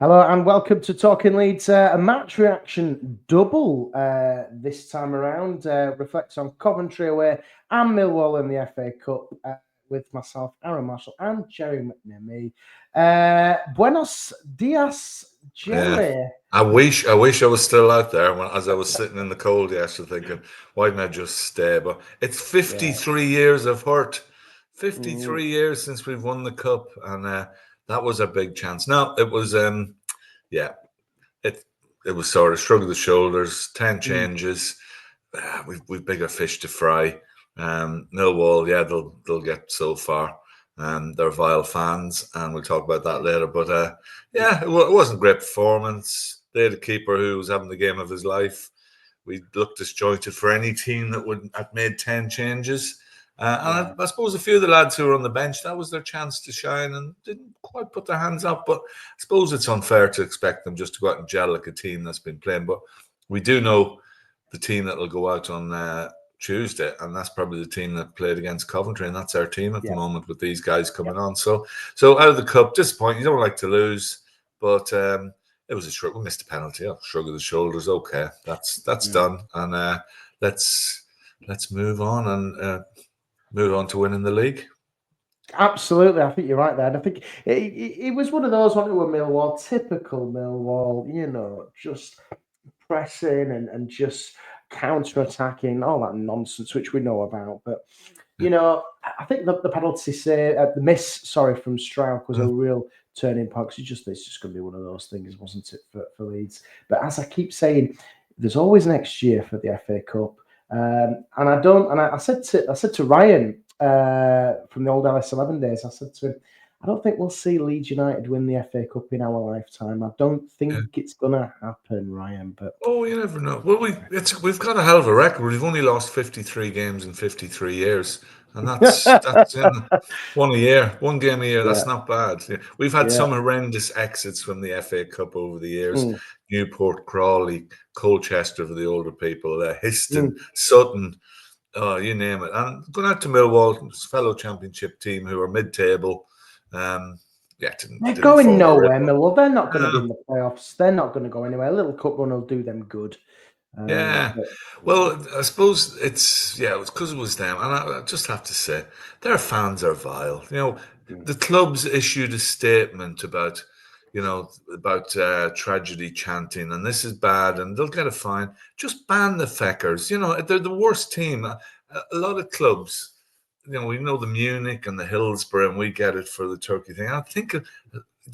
Hello and welcome to Talking Leeds, a match reaction double this time around. Reflects on Coventry away and Millwall in the FA Cup with myself, Arron Marshall, and Gerry McNamee. Buenos dias, Gerry. Yeah. I wish I was still out there as I was sitting in the cold yesterday thinking, why didn't I just stay? But it's Yeah. 53 years of hurt. Mm, 53 years since we've won the cup, and that was a big chance. No, it was yeah, it it was sort of shrug of the shoulders, 10 mm, changes. We've bigger fish to fry. Millwall, yeah, they'll get so far. They're vile fans, and we'll talk about that later. But yeah. yeah, it wasn't a great performance. They had a keeper who was having the game of his life. We looked disjointed for any team that would have made 10 changes. Yeah. And I suppose a few of the lads who were on the bench, that was their chance to shine and didn't quite put their hands up. But I suppose it's unfair to expect them just to go out and gel like a team that's been playing. But we do know the team that will go out on Tuesday, and that's probably the team that played against Coventry, and that's our team at the Yeah. moment with these guys Yeah. coming on. So out of the cup, disappointing. You don't like to lose, but it was a shrug. We missed a penalty. Oh, shrug of the shoulders. Okay, that's Mm. done, and let's move on and move on to winning the league. Absolutely, I think you're right there. And I think it was one of those, one with Millwall, typical Millwall, just pressing and just counter-attacking, all that nonsense which we know about. But Yeah. I think the penalty the miss, sorry, from Strauch was a Mm. real turning point. Because it's just going to be one of those things, wasn't it, for Leeds? But as I keep saying, there's always next year for the FA Cup, and I don't. And I said to Ryan from the old LS11 days, I said to him, I don't think we'll see Leeds United win the FA Cup in our lifetime. I don't think Yeah. it's gonna happen, Ryan. But Oh, you never know. Well, we've got a hell of a record. We've only lost 53 games in 53 years, and that's one a year, one game a year. yeah, That's not bad. Yeah. We've had yeah, some horrendous exits from the FA Cup over the years. mm, Newport, Crawley, Colchester for the older people, Histon, mm. Sutton, oh, you name it. And going out to Millwall, fellow championship team who are mid-table. Um, yeah, They're didn't going form a nowhere, ripple. Millwall. They're not going to be Uh, in the playoffs. They're not going to go anywhere. A little cup run will do them good. Yeah. But yeah, Well, I suppose it was because it was them. And I just have to say, their fans are vile. mm, The club's issued a statement about tragedy chanting, and this is bad, and they'll get a fine. Just ban the feckers. They're the worst team. A lot of clubs, we know the Munich and the Hillsborough, and we get it for the Turkey thing. I think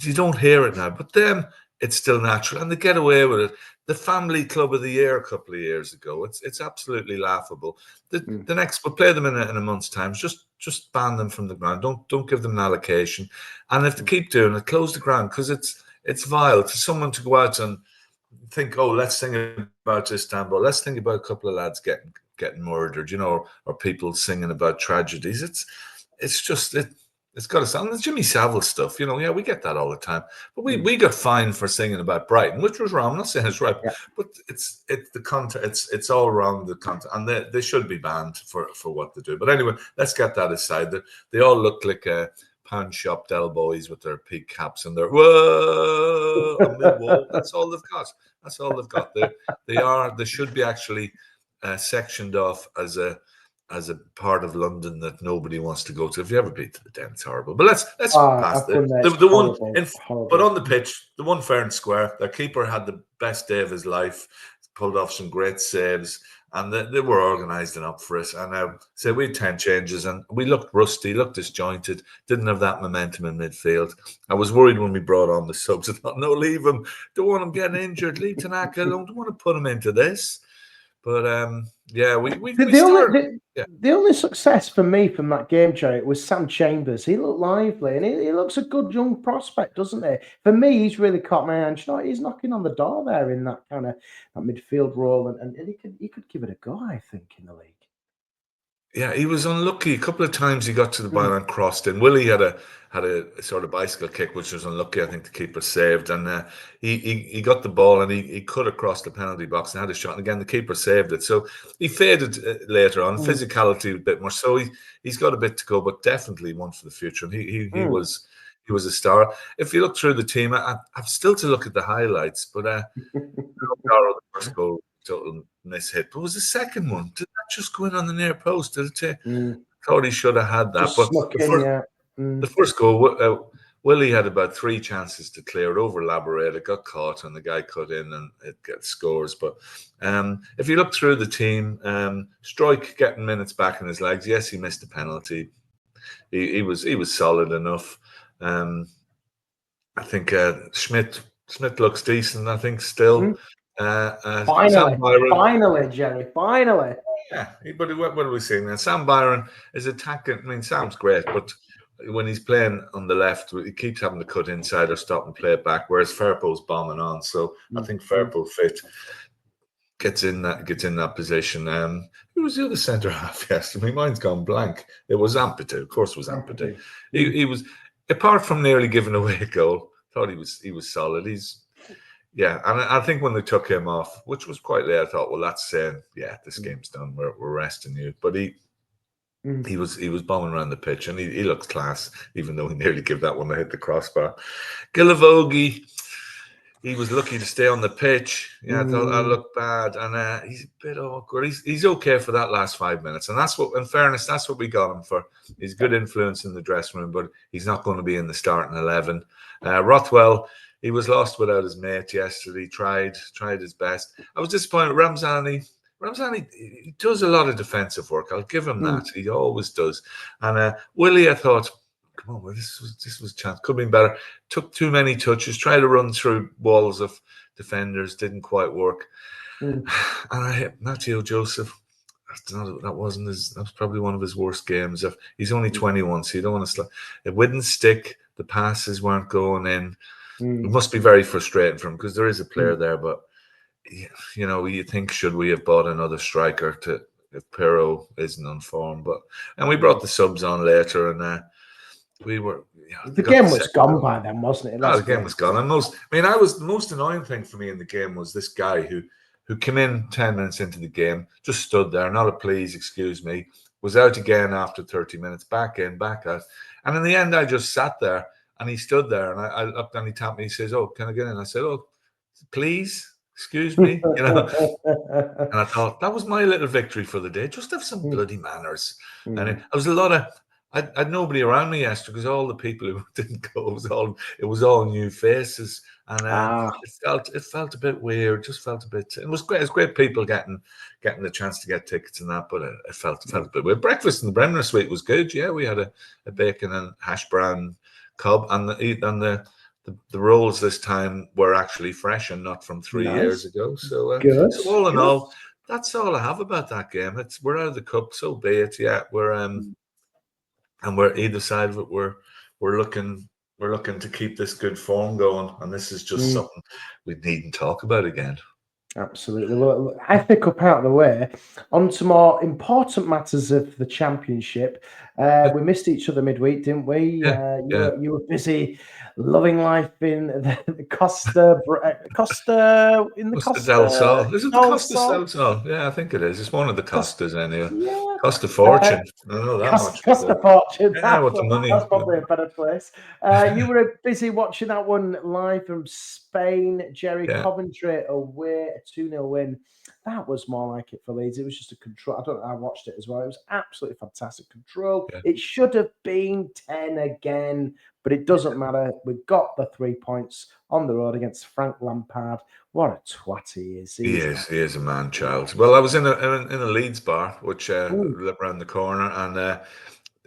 you don't hear it now, but them, it's still natural, and they get away with it. The family club of the year a couple of years ago, it's absolutely laughable. The, mm, the next we'll play them in a month's time. Just ban them from the ground. Don't give them an allocation, and if they mm, keep doing it, close the ground because it's vile to someone to go out and think, oh, let's think about Istanbul. Let's think about a couple of lads getting murdered, or people singing about tragedies. It's just it's got to sound the Jimmy Savile stuff, yeah, we get that all the time. But we, mm, we got fined for singing about Brighton, which was wrong. I'm not saying it's right, yeah. but it's the content. It's all wrong, the content, and they should be banned for what they do. But anyway, let's get that aside. They all look like pound shop Del boys with their peak caps and their whoa a Millwall. That's all they've got. That's all they've got. They should be actually sectioned off as a part of London that nobody wants to go to. If you ever been to the Den, it's horrible. But let's pass I've been there. the It's the one horrible, in. But horrible. on the pitch, the one fair and square, their keeper had the best day of his life, pulled off some great saves, and they were organising up for it. And so we had 10 changes, and we looked rusty, looked disjointed, didn't have that momentum in midfield. I was worried when we brought on the subs. I thought, no, leave him. Don't want him getting injured. Leave Tanaka. Don't want to put him into this. But yeah, The, we the only started. the, the only success for me from that game, Jerry, was Sam Chambers. He looked lively, and he looks a good young prospect, doesn't he? For me, he's really caught my eye. He's knocking on the door there in that kind of that midfield role, and he could give it a go. I think in the league. Yeah, he was unlucky. A couple of times he got to the Mm, byline, crossed in. Willie had a sort of bicycle kick, which was unlucky. I think the keeper saved, and he got the ball and he cut across the penalty box and had a shot. And again, the keeper saved it. So he faded later on. mm, Physicality a bit more. So he's got a bit to go, but definitely one for the future. And he mm. was. he was a star. If you look through the team, I've still to look at the highlights, but the first goal, total miss hit. But was the second one? Did that just go in on the near post? Did it? Thought he should have had that. Just But snuck in, yeah. the first goal, Willie had about 3 chances to clear over Laborate. It got caught, and the guy cut in, and it gets scores. But if you look through the team, Struijk getting minutes back in his legs. Yes, he missed a penalty. He was solid enough. I think Schmidt looks decent. I think still. Finally, Gerry. Finally. Yeah, but what are we saying then? Sam Byron is attacking. I mean, Sam's great, but when he's playing on the left, he keeps having to cut inside or stop and play it back. Whereas Firpo's bombing on, so I think Firpo gets in that position. Who was the other centre half yesterday? My mind's gone blank. It was Ampadu. Of course, it was Ampadu. He was, apart from nearly giving away a goal, thought he was solid. Yeah, and I think when they took him off, which was quite late, I thought, well, that's saying, yeah, this game's done. We're resting you. But he was bombing around the pitch, and he looked class, even though he nearly gave that one to hit the crossbar. Gilavogi, he was lucky to stay on the pitch. Yeah, I thought that looked bad, and he's a bit awkward. He's okay for that last 5 minutes, and that's what, in fairness, that's what we got him for. He's good influence in the dressing room, but he's not going to be in the starting 11. Rothwell, he was lost without his mate yesterday. Tried his best. I was disappointed. Ramzani, he does a lot of defensive work. I'll give him that. He always does. And Willie, I thought, come on, well, this was a chance. Could have been better. Took too many touches. Tried to run through walls of defenders. Didn't quite work. And I hit Matteo Joseph. That was probably one of his worst games. He's only 21, so you don't want to. It wouldn't stick. The passes weren't going in. It must be very frustrating for him because there is a player there, but you think, should we have bought another striker if Pero isn't on form? And we brought the subs on later, and we were. The game was gone by then, wasn't it? The game was gone. And the most annoying thing for me in the game was this guy who came in 10 minutes into the game, just stood there, not a please, excuse me, was out again after 30 minutes, back in, back out, and in the end, I just sat there. And he stood there, and I looked, and he tapped me. He says, "Oh, can I get in?" I said, "Oh, please, excuse me." And I thought that was my little victory for the day. Just have some bloody manners. And I was a lot of. I had nobody around me yesterday because all the people who didn't go, it was all new faces, and it felt a bit weird. Just felt a bit. It was great. It was great people getting the chance to get tickets and that, but it felt a bit weird. Breakfast in the Bremner Suite was good. Yeah, we had a bacon and hash brown cob, and the rolls this time were actually fresh and not from 3 years ago. So, so all in all, that's all I have about that game. We're out of the cup, so be it. Yeah, we're and we're either side of it. We're looking to keep this good form going, and this is just something we needn't talk about again. Absolutely. Well, FA Cup out of the way, on to more important matters of the Championship. We missed each other midweek, didn't we? You were busy loving life in the Costa del Sol. Is it the Costa del Sol? Yeah, I think it is. It's one of the Costas anyway. Yeah. Costa Fortune. I don't know that much. Costa Fortune. Yeah, with the money. That's probably a better place. You were busy watching that one live from Spain. Gerry, Coventry away, a 2-0 win. That was more like it for Leeds. It was just a control. I watched it as well. It was absolutely fantastic control. Yeah. It should have been 10 again, but it doesn't matter. We've got the 3 points on the road against Frank Lampard. What a twat he is. He is a man-child. Well, I was in a Leeds bar, which lived around the corner, and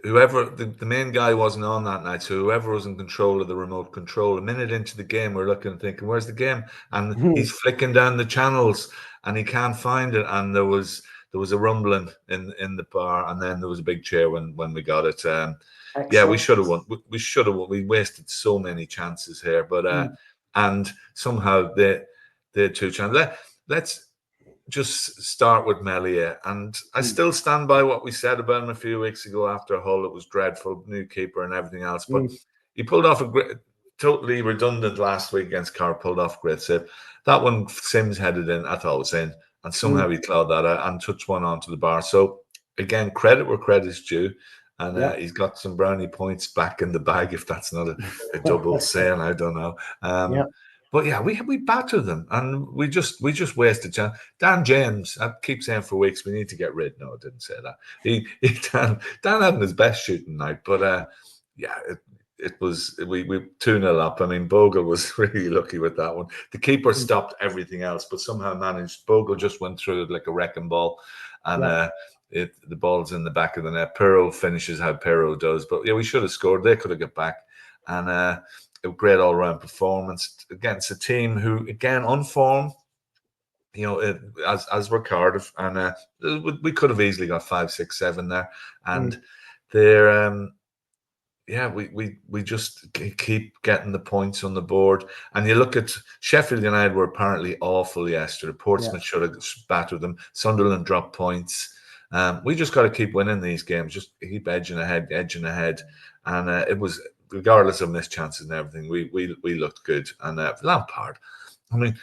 whoever the main guy wasn't on that night, so whoever was in control of the remote control, a minute into the game, we're looking and thinking, where's the game? And he's flicking down the channels and he can't find it. And there was a rumbling in the bar, and then there was a big cheer when we got it. Yeah, we should have won. We should have won. We wasted so many chances here, but and somehow they had 2 chances. Let's just start with Meslier, and I still stand by what we said about him a few weeks ago after Hull. It was dreadful, new keeper and everything else, but he pulled off totally redundant last week against Carr. Pulled off a great save. That one Sims headed in, I thought was in, and somehow he clawed that out and touched one onto the bar. So again, credit where credit's due. and he's got some brownie points back in the bag, if that's not a double sale. I don't know. But yeah, we battered them, and we just wasted chance. Dan James, I keep saying for weeks, we need to get rid. No, I didn't say that. Dan hadn't his best shooting night, but it was we 2-0 up. I mean, Bogle was really lucky with that one. The keeper stopped everything else, but somehow managed. Bogle just went through it like a wrecking ball, and the ball's in the back of the net. Pirro finishes how Pirro does, but yeah, we should have scored. They could have got back, and a great all-round performance against a team who, again, on form. As were Cardiff, and we could have easily got 5, 6, 7 there, and they're. We just keep getting the points on the board. And you look at Sheffield United were apparently awful yesterday. Portsmouth should have battered them. Sunderland dropped points. We just got to keep winning these games. Just keep edging ahead. And it was, regardless of missed chances and everything, we looked good. And Lampard, I mean,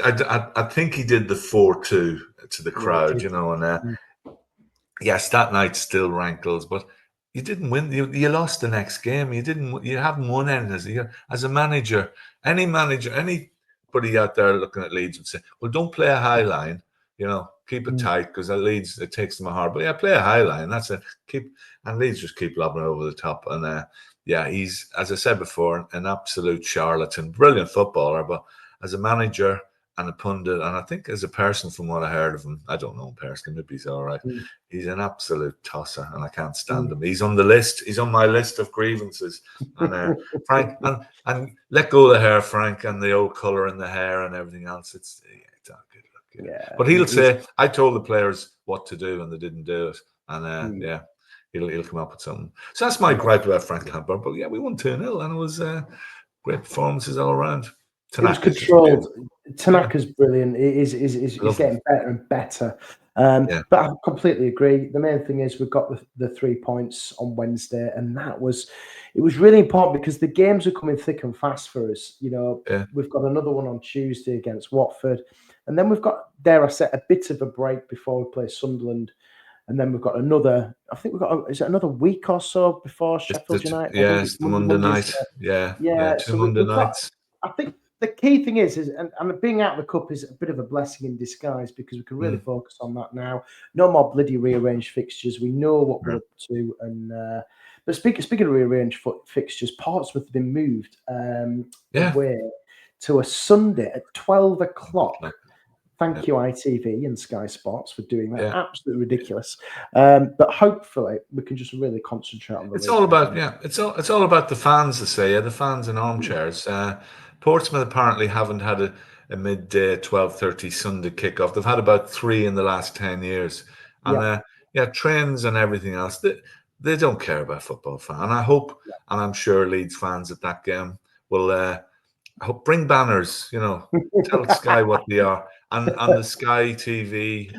I think he did the 4-2 to the crowd, and yes, that night still rankles, but you didn't win. You lost the next game. You haven't won anything as a manager. Anybody out there looking at Leeds would say, "Well, don't play a high line. Keep it tight, because at Leeds it takes them a hard. But yeah, play a high line. That's it. And Leeds just keep lobbing it over the top. And he's, as I said before, an absolute charlatan. Brilliant footballer, but as a manager and a pundit, and I think as a person, from what I heard of him, I don't know him personally, maybe he's all right. He's an absolute tosser, and I can't stand him. He's on the list. He's on my list of grievances. And Frank, and let go of the hair, Frank, and the old colour in the hair and everything else. It's not good look. Yeah. But he'll say, I told the players what to do, and they didn't do it. And he'll come up with something. So that's my gripe about Frank Lampard. But yeah, we won 2-0, and it was great performances all around. It was controlled. Tanaka's brilliant. He's getting better and better. But I completely agree. The main thing is we've got the 3 points on Wednesday, and it was really important because the games are coming thick and fast for us. We've got another one on Tuesday against Watford, and then we've got, dare I say, a bit of a break before we play Sunderland. And then we've got another, I think is it another week or so before Sheffield United? Yeah, it's the Monday night. Yeah, two Monday nights. I think the key thing is and being out of the cup is a bit of a blessing in disguise, because we can really focus on that now. No more bloody rearranged fixtures. We know what we're up to. And but speaking of rearranged fixtures, Portsmouth have been moved away to a Sunday at 12 o'clock. Thank you, ITV and Sky Sports, for doing that. Absolutely ridiculous. But hopefully we can just really concentrate on the It's all about it's all about the fans, I say, the fans in armchairs. Portsmouth apparently haven't had a midday 12:30 Sunday kickoff. They've had about 3 in the last 10 years. And trains and everything else. They don't care about football fan. And I hope, and I'm sure Leeds fans at that game will bring banners, tell Sky what they are. And the Sky TV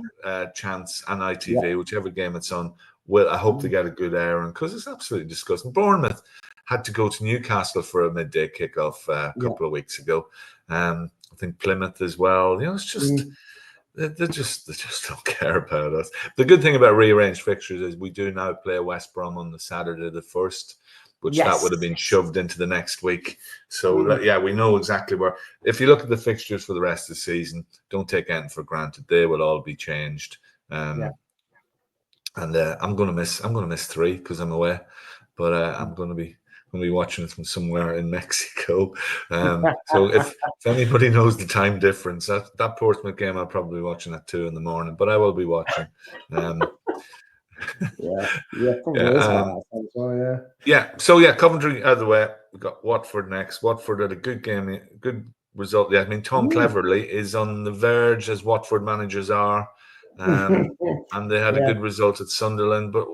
chance and ITV, whichever game it's on, I hope they get a good airing, because it's absolutely disgusting. Bournemouth had to go to Newcastle for a midday kickoff a couple of weeks ago. I think Plymouth as well. It's just they just don't care about us. The good thing about rearranged fixtures is we do now play West Brom on the Saturday the 1st. Which that would have been shoved into the next week. So, we know exactly where. If you look at the fixtures for the rest of the season, don't take anything for granted. They will all be changed. And I'm going to miss 3 because I'm away. But I'm going to be watching it from somewhere in Mexico. So if anybody knows the time difference, that Portsmouth game, I'll probably be watching at 2 a.m. But I will be watching. So Coventry out of the way. We've got Watford next. Watford had a good game, good result. I mean, Tom Cleverley is on the verge, as Watford managers are, and they had a good result at Sunderland. But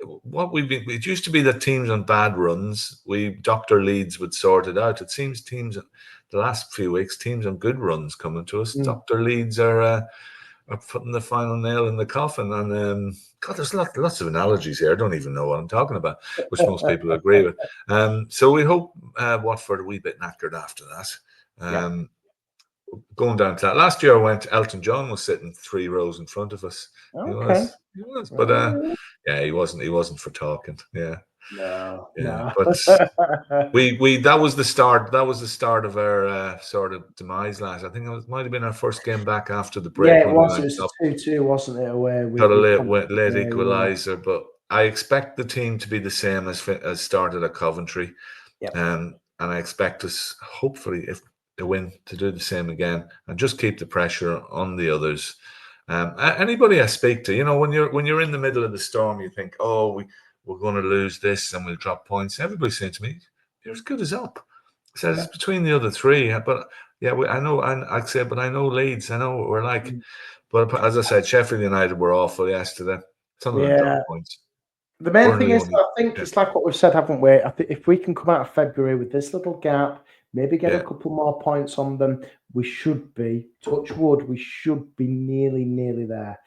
it used to be that teams on bad runs, Dr. Leeds would sort it out. It seems the last few weeks, teams on good runs coming to us. Dr. Leeds are putting the final nail in the coffin. And God, there's lots of analogies here. I don't even know what I'm talking about, which most people agree with. So we hope Watford are a wee bit knackered after that. going down to that. Last year I went, Elton John was sitting 3 rows in front of us. Okay. He was. But yeah, he wasn't for talking. Yeah. No. But we that was the start. That was the start of our sort of demise last. I think might have been our first game back after the break. Yeah, it when was. We It went was up. 2-2, wasn't it? Away Got a with late equaliser, but I expect the team to be the same as started at Coventry. Yep. And I expect us, hopefully, if they win, to do the same again and just keep the pressure on the others. Anybody I speak to, when you're in the middle of the storm, you think, oh, we're going to lose this and we'll drop points. Everybody saying to me, you're as good as up. Says it's between the other three, but yeah, I know. I'd say, but I know Leeds. I know what we're like. But as I said, Sheffield United were awful yesterday. Some of them dropped points. The main thing is, I think it's like what we've said, haven't we? I think if we can come out of February with this little gap, maybe get a couple more points on them, we should be, touch wood, we should be nearly there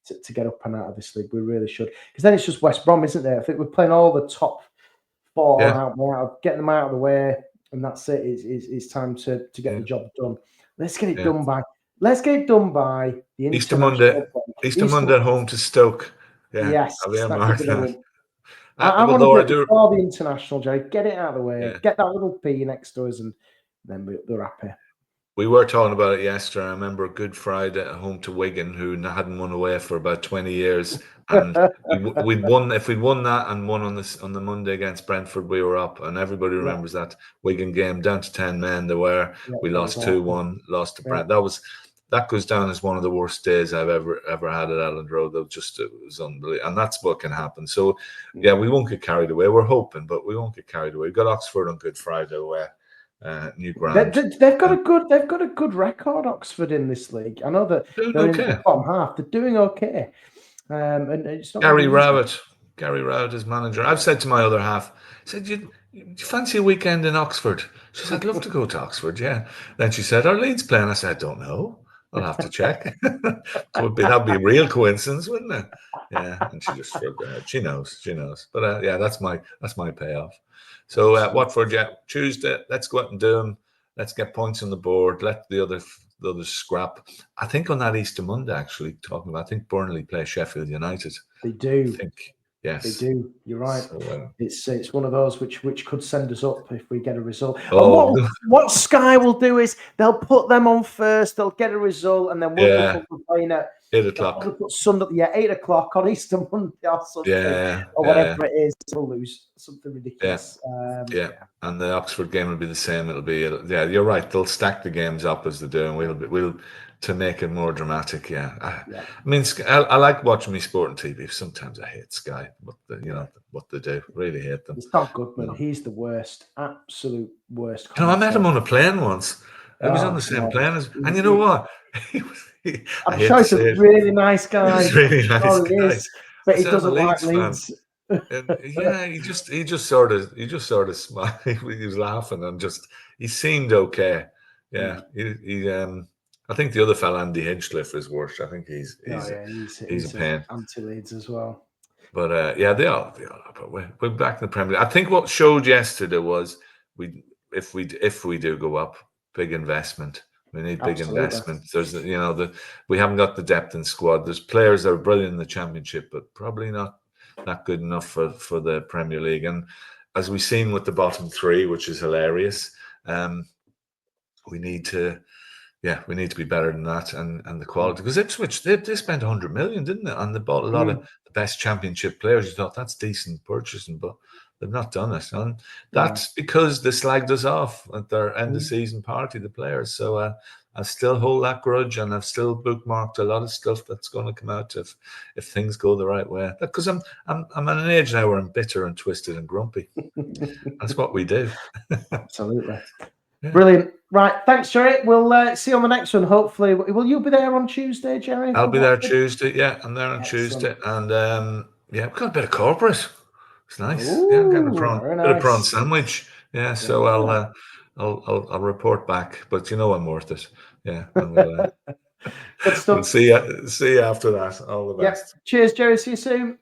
to get up and out of this league. We really should. Because then it's just West Brom, isn't there? I think we're playing all the top 4 out, getting them out of the way, and that's it. It's time to get the job done. Let's get it done by. Let's get it done by the Easter Monday. Easter Monday home to Stoke. Yeah. Yes, I want to do it before the international, Jerry. Get it out of the way. Get that little P next to us, and then they're happy. We were talking about it yesterday. I remember Good Friday at home to Wigan, who hadn't won away for about 20 years, and we'd won. If we'd won that and won on the Monday against Brentford, we were up, and everybody remembers that Wigan game down to 10 men. We lost 2-1, lost to Brent. That goes down as one of the worst days I've ever had at Elland Road. It was unbelievable, and that's what can happen. So yeah, we won't get carried away. We're hoping, but we won't get carried away. We've got Oxford on Good Friday away. New ground. They've got a good record, Oxford, in this league. I know that they're in the bottom half. They're doing okay. And it's not Gerry Rowett is manager. I've said to my other half, I said, "Do you fancy a weekend in Oxford?" She said, "I'd love to go to Oxford." Yeah. Then she said, "Are Leeds playing?" I said, "I don't know. I'll have to check." That'd be a real coincidence, wouldn't it? Yeah. And she just shrugged her head. She knows. But yeah, that's my payoff. So Watford, Tuesday. Let's go out and do them. Let's get points on the board. Let the others scrap. I think on that Easter Monday, actually talking about, I think Burnley play Sheffield United. They do. I think yes, they do. You're right. So, it's one of those which could send us up if we get a result. Oh, and what Sky will do is they'll put them on first. They'll get a result, and then we'll be playing at 8 o'clock. Put Sunday, 8 o'clock on Easter Monday or something, or whatever it is. We'll lose something ridiculous. And the Oxford game will be the same. It'll be you're right. They'll stack the games up as they do, and we'll to make it more dramatic. I mean, I like watching me sport on TV. Sometimes I hate Sky, but what they do, really hate them. It's not good, man. He's the worst, absolute worst. I met him on a plane once. I was on the same plane as, and you know what? I'm sure he's a really nice guy. He's really nice guy, but he doesn't like Leeds. Yeah, he just sort of smiled. He was laughing and he seemed okay. Yeah, I think the other fella, Andy Hinchcliffe, is worse. I think he's a pain. Anti-Leeds as well. But they are. But we're back in the Premier League. I think what showed yesterday was if we do go up, big investment. We need big investment. There's we haven't got the depth in squad. There's players that are brilliant in the Championship, but probably not good enough for the Premier League. And as we've seen with the bottom 3, which is hilarious, we need to be better than that and the quality. Because Ipswich, they spent 100 million, didn't they? And they bought a lot of the best Championship players. You thought that's decent purchasing, but they've not done it. And that's because they slagged us off at their end of season party, the players. So I still hold that grudge, and I've still bookmarked a lot of stuff that's going to come out if things go the right way. Because I'm at an age now where I'm bitter and twisted and grumpy. That's what we do. Absolutely. Yeah. Brilliant. Right. Thanks, Gerry. We'll see you on the next one, hopefully. Will you be there on Tuesday, Gerry? I'll be there Tuesday. Yeah, I'm there on Tuesday. And we've got a bit of corporate. It's nice. I'm getting a bit of prawn sandwich. Yeah, so I'll report back. But I'm worth it. Yeah. Good stuff. We'll see you after that. All the best. Cheers, Gerry. See you soon.